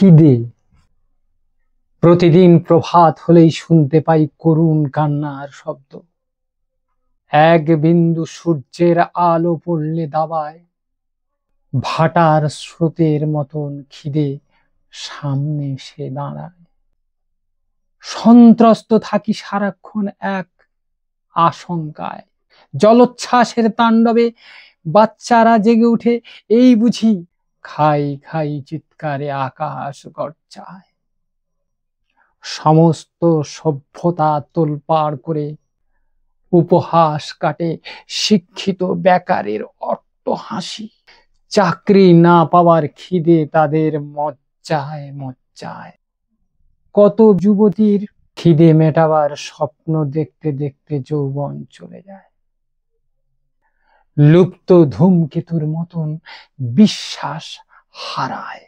খিদে। প্রতিদিন প্রভাত হলেই শুনতে পাই করুণ কান্নার শব্দ। এক বিন্দু সূর্যের আলো পড়লে দাবায়, ভাটার স্রোতের মতন খিদে সামনে এসে দাঁড়ায়। সন্ত্রস্ত থাকি সারাক্ষণ এক আশঙ্কায়, জলোচ্ছ্বাসের তাণ্ডবে বাচ্চারা জেগে উঠে, এই বুঝি খাই খাই চিৎকারে আকাশ গর্জায়। সমস্ত সভ্যতা তোলপাড় করে উপহাস কাটে শিক্ষিত বেকারের অট্টহাসি। চাকরি না পাওয়ার খিদে তাদের মজ্জায় মজ্জায়। কত যুবতীর খিদে মেটাবার স্বপ্ন দেখতে দেখতে যৌবন চলে যায়। লুপ্ত ধূমকেতুর মতন বিশ্বাস হারায়।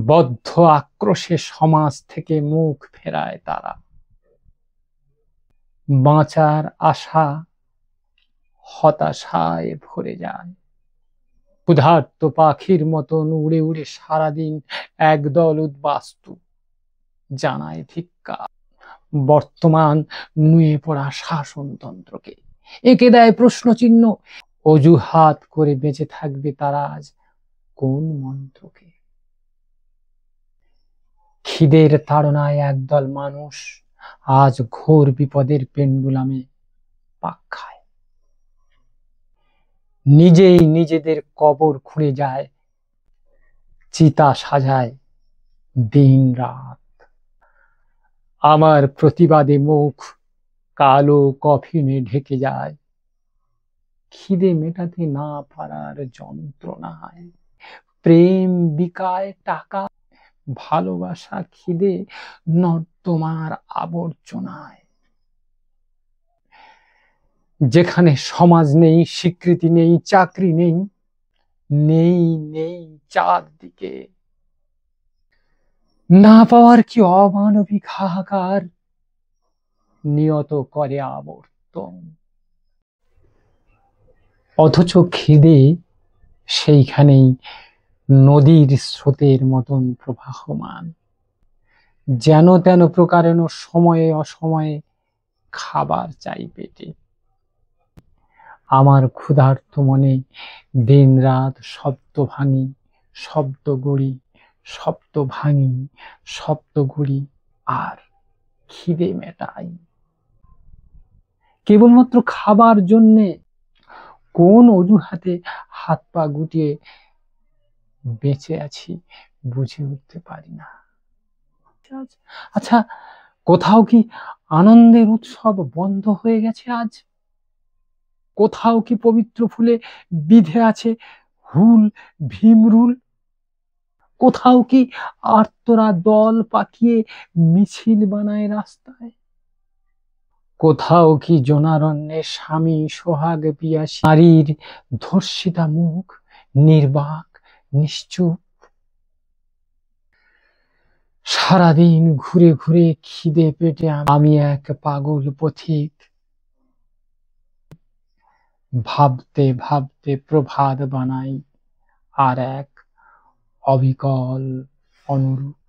বদ্ধ আক্রোশে সমাজ থেকে মুখ ফেরায় তারা। বাঁচার আশা হতাশায় ভরে যায়। ক্ষুধার্ত পাখির মতন উড়ে উড়ে সারাদিন একদল উদ্বাস্তু জানায় ধিক্কার বর্তমান নুয়ে পড়া শাসনতন্ত্রকে। একে দেয় প্রশ্নচিহ্ন। অজুহাত করে বেঁচে থাকবে তারা আজ কোন মন্ত্রকে? খিদের তাড়নায় একদল মানুষ আজ ঘোর বিপদের পেন্ডুলামে পাক খায়। নিজেই নিজেদের কবর খুঁড়ে যায়, চিতা সাজায় দিন রাত। আমার প্রতিবাদে মুখ কালো কফিনে ঢেকে যায়, খিদে মেটাতে না পারার যন্ত্রণায়। প্রেম বিকায় টাকা, ভালোবাসা খিদে নর্দমার আবর্জনায়। যেখানে সমাজ নেই, স্বীকৃতি নেই, চাকরি নেই, নেই নেই চারদিকে। না পাওয়ার কি অমানবিক হাহাকার নিয়ত করে আবর্তন। অথচ খিদে সেইখানেই নদীর স্রোতের মতন প্রবাহমান। যেন তেন প্রকারেণ সময়ে অসময়ে খাবার চাই পেটে। আমার ক্ষুধার্ত মনে দিন রাত শব্দ ভাঙি, শব্দ গড়ি, শব্দ ভাঙি, শব্দ গড়ি, আর খিদে মেটাই কেবলমাত্র খাবার জন্যে। কোন অজুহাতে হাত পা গুটিয়ে বেঁচে আছি বুঝে উঠতে পারি না। আচ্ছা, কোথাও কি আনন্দের উৎসব বন্ধ হয়ে গেছে আজ? কোথাও কি পবিত্র ফুলে বিধে আছে হুল ভীমরুল? কোথাও কি আর্তরা দল পাকিয়ে মিছিল বানায় রাস্তায়? কোথাও কি জনারণ্যে স্বামী সোহাগ পিয়াসী নারীর ধর্ষিতা মুখ নির্বাক নিশ্চুপ? সারাদিন ঘুরে ঘুরে খিদে পেটে আমি এক পাগল পথিক। ভাবতে ভাবতে প্রভাত বানাই আর এক অবিকল অনুরূপ।